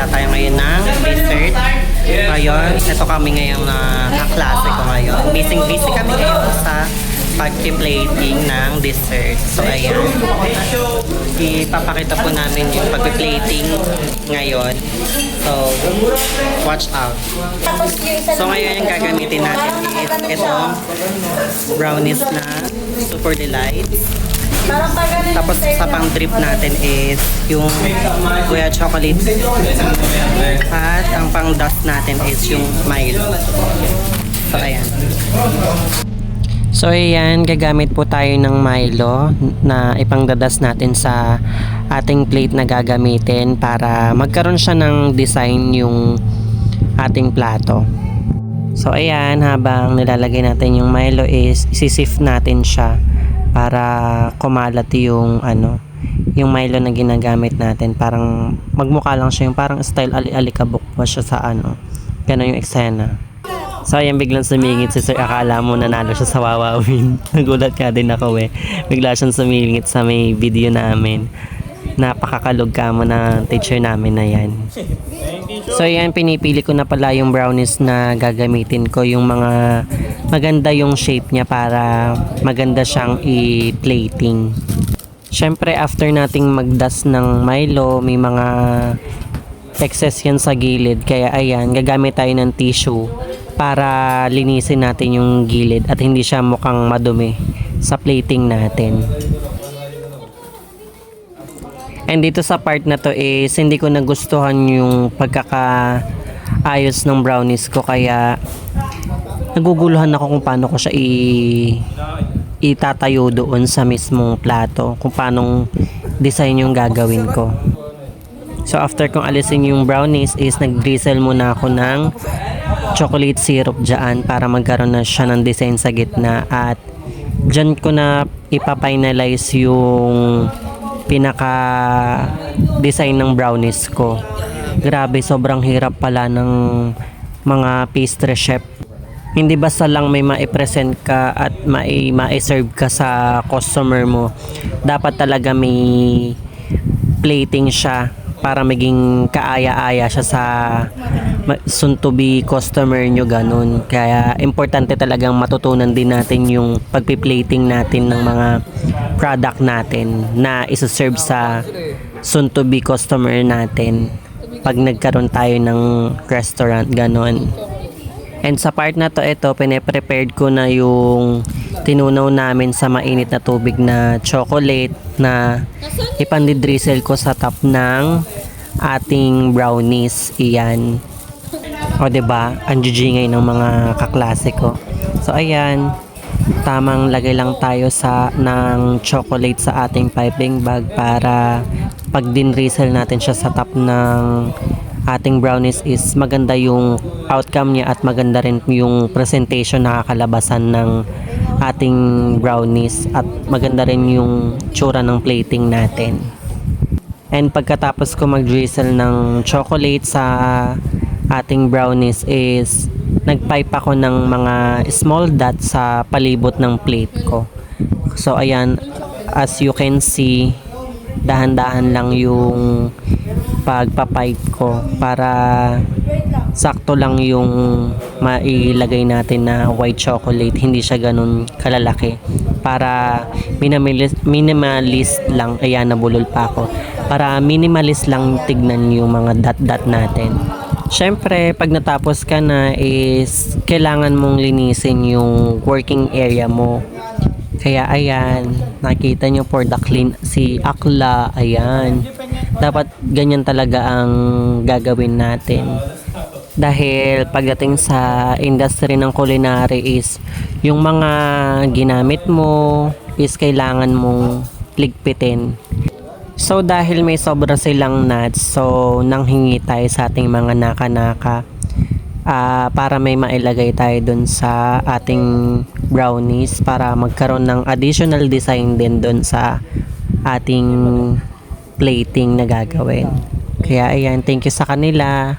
magsisimula tayo ngayon ng dessert. Ngayon, ito kami ngayon na kaklase ko ngayon. Busy kami ngayon sa pag-plating ng dessert. So, ayan. Ipapakita po namin yung pag-plating ngayon. So, watch out. So, ngayon yung gagamitin natin is itong brownies na Super Delights. Tapos sa pang drip natin is yung Kuya Chocolate. At ang pang dust natin is yung Milo. So, ayan. So, ayan, gagamit po tayo ng Milo na ipangdadas natin sa ating plate na gagamitin para magkaroon siya ng design yung ating plato. So, ayan, habang nilalagay natin yung Milo is isisift natin siya para kumalat yung yung Milo na ginagamit natin. Parang magmukha lang siya yung parang style alikabok pa siya sa Ganon yung eksena. So, ayan, biglang sumingit si Sir. Akala mo nanalo siya sa Wawawin. Nagulat nga din ako Bigla siyang sumingit sa may video namin. Napakakalog ka mo na teacher namin na yan. So, ayan, pinipili ko na pala yung brownies na gagamitin ko. Yung mga maganda yung shape niya para maganda siyang i-plating. Syempre, after nating magdas ng Milo, may mga excess yan sa gilid. Kaya, ayan, gagamit tayo ng tissue para linisin natin yung gilid at hindi siya mukhang madumi sa plating natin. And dito sa part na to is hindi ko nagustuhan yung pagkakaayos ng brownies ko, kaya naguguluhan ako kung paano ko siya itatayo doon sa mismong plato, kung paanong design yung gagawin ko. So after kong alisin yung brownies is nag-drizzle muna ako ng chocolate syrup dyan para magkaroon na siya ng design sa gitna, at dyan ko na ipapinalize yung pinaka design ng brownies ko. Grabe, sobrang hirap pala ng mga pastry chef. Hindi basta lang may ma-present ka at ma-serve ka sa customer mo. Dapat talaga may plating siya para maging kaaya-aya siya sa soon to be customer nyo, ganun. Kaya importante talagang matutunan din natin yung pagpi-plating natin ng mga product natin na isa-serve sa soon to be customer natin pag nagkaroon tayo ng restaurant, ganun. And sa part na to, ito, pine-prepared ko na yung tinunaw namin sa mainit na tubig na chocolate na ipandidrizzle ko sa top ng ating brownies. Iyan. O, diba? Ang jijingay ng mga kaklase ko. So, ayan. Tamang lagay lang tayo ng chocolate sa ating piping bag para pag dinrizzle natin siya sa top ng ating brownies is maganda yung outcome niya at maganda rin yung presentation na kakalabasan ng ating brownies at maganda rin yung tsura ng plating natin. And pagkatapos ko mag-drizzle ng chocolate sa ating brownies is nagpipe ako ng mga small dots sa palibot ng plate ko. So ayan, as you can see, dahan-dahan lang yung pagpapipe ko para sakto lang yung mailagay natin na white chocolate, hindi siya ganun kalalaki, para minimalist lang. Ayan, nabulol pa ako. Para minimalist lang tignan yung mga dot natin. Syempre, pag natapos ka na is kailangan mong linisin yung working area mo. Kaya ayan, nakita nyo for the clean si Akla, ayan. Dapat ganyan talaga ang gagawin natin. Dahil pagdating sa industry ng culinary is yung mga ginamit mo is kailangan mong ligpitin. So dahil may sobra silang nuts, so nanghingi tayo sa ating mga naka-naka para may mailagay tayo dun sa ating brownies para magkaroon ng additional design din dun sa ating plating na gagawin. Kaya ayan, thank you sa kanila.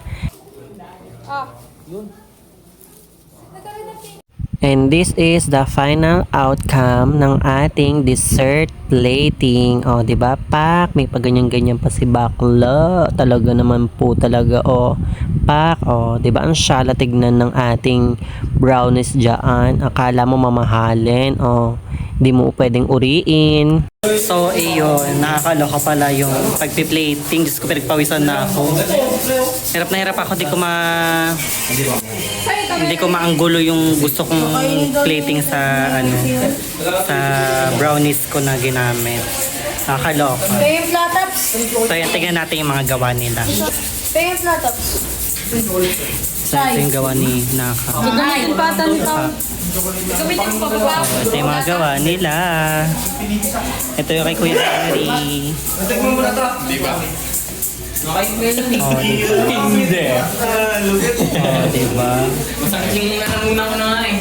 And this is the final outcome ng ating dessert plating. O, di ba? Pak, may paganyan-ganyan pa si bakla. Talaga naman po talaga. O, pak. O, di ba? Ang syala tignan ng ating brownies dyan. Akala mo mamahalin. O, di mo pwedeng uriin. So, ayun. Nakakaloka pala yung pagpi-plating. Diyos ko, pinagpawisan na ako. Hirap na hirap ako. Hindi ko maanggulo yung gusto kong plating sa sa brownies ko na ginamit. Nakakaloka. Kaya yung flatops. So, yan. Tingnan natin yung mga gawa nila. Kaya yung flatops. So, ito yung gawa ni Naka. Ay, patan ito. Gamitin ko pa. Ito yung mga gawa nila. Ito yung kay Kuya Henry. Oh, diba? Hindi. Oh, diba? Masakit yung muna ko na nga eh.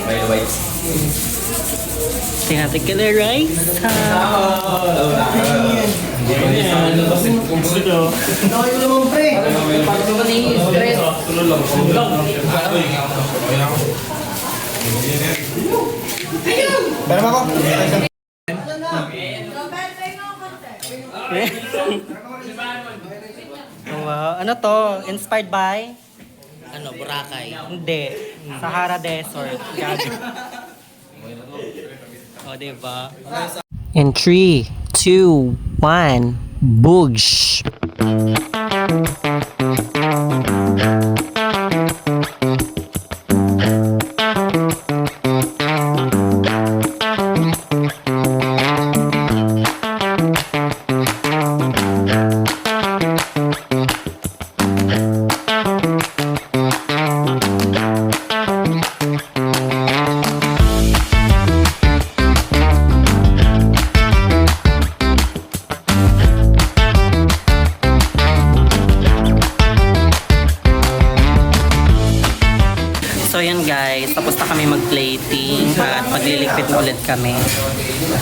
Tingnan natin kila rice. Wow. Ano to? Inspired by? Boracay. Hindi. Sahara Desert. Gabi. O, diba? In 3, 2, 1, boosh! So yan guys, tapos na kami mag-plating at magliligpit na ulit kami.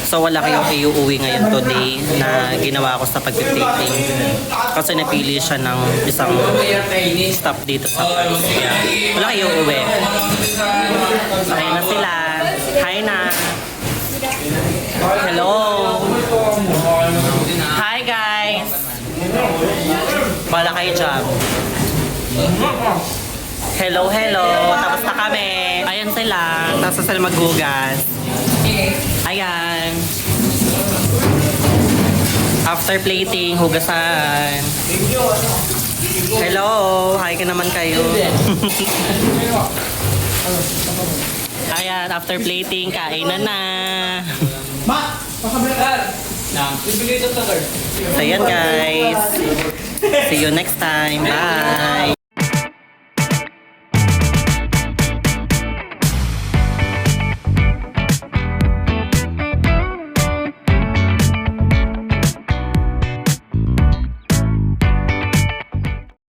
So wala kayong iuuwi ngayon today na ginawa ko sa pag-plating. Kasi napili siya ng isang stop dito sa Paris. Yeah. Wala kayong iuuwi. Ayun na sila. Hi na. Hello. Hi guys. Wala kayo dyan. Hello, hello. Tapos na kami. Ayan sila. Tapos na sila maghugas. Ayan. After plating, hugasan. Hello. Hi ka naman kayo. Ayan, after plating, kainan na. So, ayan guys. See you next time. Bye.